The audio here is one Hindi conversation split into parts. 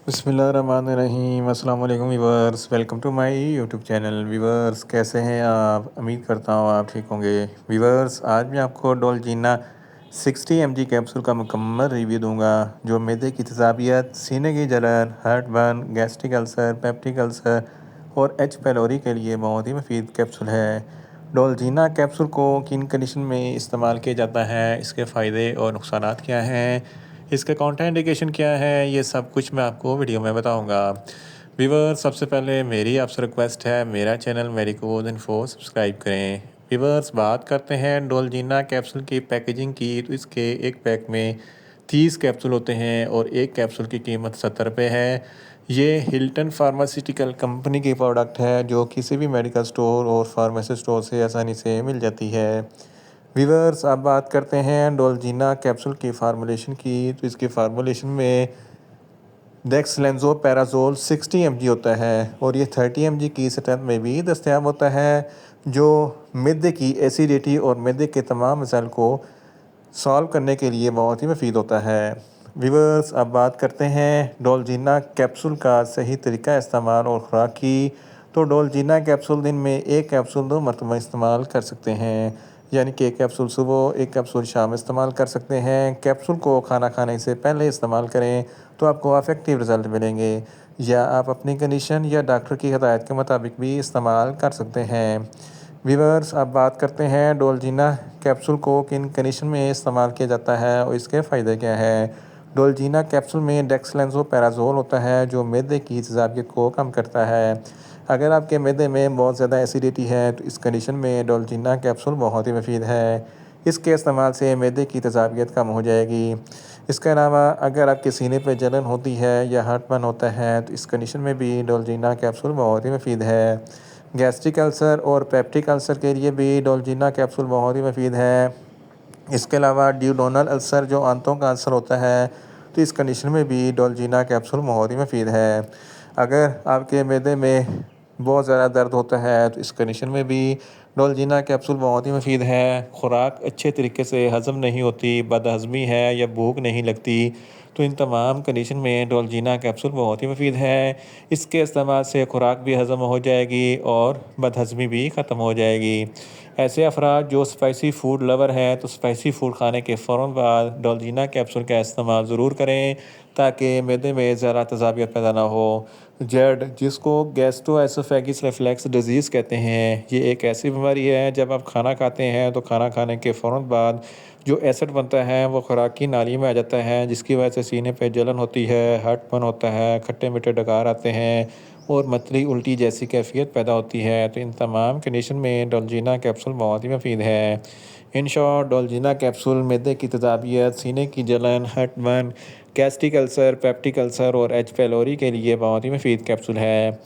बिस्मिल्लाहिर्रहमानिर्रहीम। अस्सलाम वालेकुम viewers, welcome to my YouTube channel. Viewers कैसे हैं आप? उम्मीद करता हूँ आप ठीक होंगे। वीवर्स आज मैं आपको डोलजीना 60 mg कैप्सूल का मुकम्मल रिव्यू दूंगा जो मैदे की तेज़ाबियत, सीने की जलन, heart burn, gastric ulcer, peptic ulcer और एच पैलोरी के लिए बहुत ही मुफीद कैप्सूल है। डोलजीना कैप्सूल को किन कंडीशन में इस्तेमाल किया जाता है, इसके फ़ायदे और नुकसानात क्या हैं, इसके कॉन्ट्राइंडिकेशन क्या है, ये सब कुछ मैं आपको वीडियो में बताऊंगा। व्यूवर सबसे पहले मेरी आपसे रिक्वेस्ट है, मेरा चैनल मेडिकोज इन्फो सब्सक्राइब करें। व्यूवर्स बात करते हैं डोलजीना कैप्सूल की पैकेजिंग की, तो इसके एक पैक में 30 कैप्सूल होते हैं और एक कैप्सूल की कीमत 70 रुपये है। ये हिल्टन फार्मास्यूटिकल कंपनी की प्रोडक्ट है जो किसी भी मेडिकल स्टोर और फार्मेसी स्टोर से आसानी से मिल जाती है। वीवर्स अब बात करते हैं डोलजीना कैप्सूल की फार्मूलेशन की, तो इसकी फार्मूलेशन में डेक्सलेंज़ोपैराज़ोल 60 mg होता है और ये 30 mg की स्ट्रेंथ में भी दस्तयाब होता है जो मैदे की एसिडिटी और मैदे के तमाम मसाइल को सॉल्व करने के लिए बहुत ही मुफीद होता है। वीवर्स अब बात करते हैं डोलजीना कैप्सूल का सही तरीका इस्तेमाल और खुराक की। तो डोलजीना कैप्सूल दिन में एक कैप्सूल 2 मरतबा इस्तेमाल कर सकते हैं, यानी कि एक कैप्सूल सुबह, एक कैप्सूल शाम इस्तेमाल कर सकते हैं। कैप्सूल को खाना खाने से पहले इस्तेमाल करें तो आपको अफेक्टिव रिज़ल्ट मिलेंगे, या आप अपनी कंडीशन या डॉक्टर की हिदायत के मुताबिक भी इस्तेमाल कर सकते हैं। व्यूअर्स अब बात करते हैं डोलजीना कैप्सूल को किन कंडीशन में इस्तेमाल किया जाता है और इसके फ़ायदे क्या हैं। डोलजीना कैप्सूल में डेक्सलेंज़ोपैराज़ोल होता है जो मैदे की तेज़ाबियत को कम करता है। अगर आपके मैदे में बहुत ज़्यादा एसिडिटी है तो इस कंडीशन में डोलजीना कैप्सूल बहुत ही मुफीद है। इसके इस्तेमाल से मैदे की तेज़ाबियत कम हो जाएगी। इसके अलावा अगर आपके सीने पे जलन होती है या हार्टबर्न होता है तो इस कंडीशन में भी डोलजीना कैप्सूल बहुत ही मुफीद है। गैस्ट्रिक अल्सर और पेप्टिक अल्सर के लिए भी डोलजीना कैप्सूल बहुत ही मुफीद है। इसके अलावा ड्यूडोनल अल्सर जो आंतों का अल्सर होता है तो इस कंडीशन में भी डोलजीना कैप्सूल बहुत ही मुफीद है। अगर आपके मैदे में बहुत ज़्यादा दर्द होता है तो इस कंडीशन में भी डोलजीना कैप्सूल बहुत ही मुफीद है। खुराक अच्छे तरीके से हज़म नहीं होती, बदहज़मी है या भूख नहीं लगती, तो इन तमाम कंडीशन में डोलजीना कैप्सूल बहुत ही मुफीद है। इसके इस्तेमाल से खुराक भी हज़म हो जाएगी और बदहज़मी भी ख़त्म हो जाएगी। ऐसे अफराद जो स्पाइसी फ़ूड लवर हैं तो स्पाइसी फ़ूड खाने के फ़ौरन बाद डोलजीना कैप्सूल का इस्तेमाल ज़रूर करें ताकि मैदे में ज़्यादा तेज़ाबियत पैदा ना हो। जेड जिसको गैस्ट्रोएसोफेगस रिफ्लक्स डिजीज़ कहते हैं, ये एक ऐसी बीमारी है जब आप खाना खाते हैं तो खाना खाने के फ़ौरन बाद जो एसिड बनता है वो खुराक की नाली में आ जाता है, जिसकी वजह से सीने पे जलन होती है, हार्टबर्न होता है, खट्टे मीठे डकार आते हैं और मतली उल्टी जैसी कैफियत पैदा होती है। तो इन तमाम कंडीशन में डोलजीना कैप्सूल बहुत ही मुफीद है। इन शॉर्ट डोलजीना कैप्सूल मैदे की तेज़ाबियत, सीने की जलन, heartburn, gastric ulcer, peptic ulcer और एच पैलोरी के लिए बहुत ही मुफीद कैप्सूल है।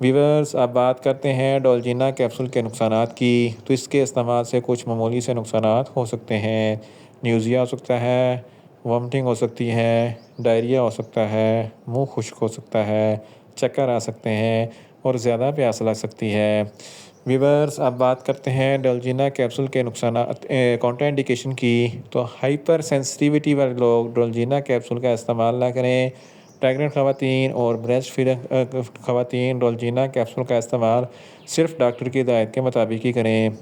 वीवर्स अब बात करते हैं डोलजीना कैप्सूल के नुकसानात की, तो इसके इस्तेमाल से कुछ मामूली से नुकसानात हो सकते हैं। न्यूज़िया हो सकता है, वॉमिटिंग हो सकती है, डायरिया हो सकता है, मुंह खुश्क हो सकता है, चक्कर आ सकते हैं और ज़्यादा प्यास लग सकती है। वीवर्स अब बात करते हैं डोलजीना कैप्सूल के नुकसानात कॉन्ट्राइंडिकेशन की, तो हाइपर सेंसिटिविटी वाले लोग डोलजीना कैप्सूल का इस्तेमाल ना करें। प्रेग्नेंट ख़वातीन और ब्रेस्ट फीडिंग ख़वातीन डोलजीना कैप्सूल का इस्तेमाल सिर्फ डॉक्टर की हिदायत के मुताबिक ही करें।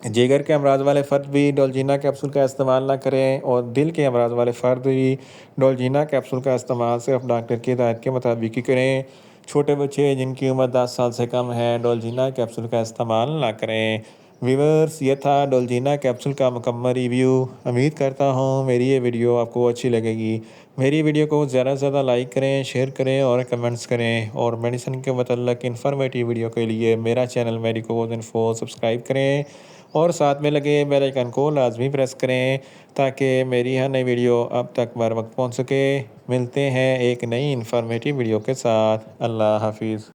जिगर के अमराज वाले फ़र्द भी डोलजीना कैप्सूल का इस्तेमाल ना करें और दिल के अमराज वाले फ़र्द भी डोलजीना कैप्सूल का इस्तेमाल सिर्फ डॉक्टर की हिदायत के मुताबिक ही करें। छोटे बच्चे जिनकी उम्र 10 साल से कम है डोलजीना कैप्सूल का इस्तेमाल ना करें। व्यूअर्स ये था डोलजीना कैप्सूल का मुकम्मल रिव्यू। उम्मीद करता हूँ मेरी ये वीडियो आपको अच्छी लगेगी। मेरी वीडियो को ज़्यादा से ज़्यादा लाइक करें, शेयर करें और कमेंट्स करें, और मेडिसिन के मतलब इन्फॉर्मेटिव वीडियो के लिए मेरा चैनल मेडिकोज इन्फो सब्सक्राइब करें और साथ में लगे बेल आइकन को लाजमी प्रेस करें ताकि मेरी हर नई वीडियो अब तक बर वक्त पहुँच सके। मिलते हैं एक नई इन्फॉर्मेटिव वीडियो के साथ। अल्लाह हाफिज़।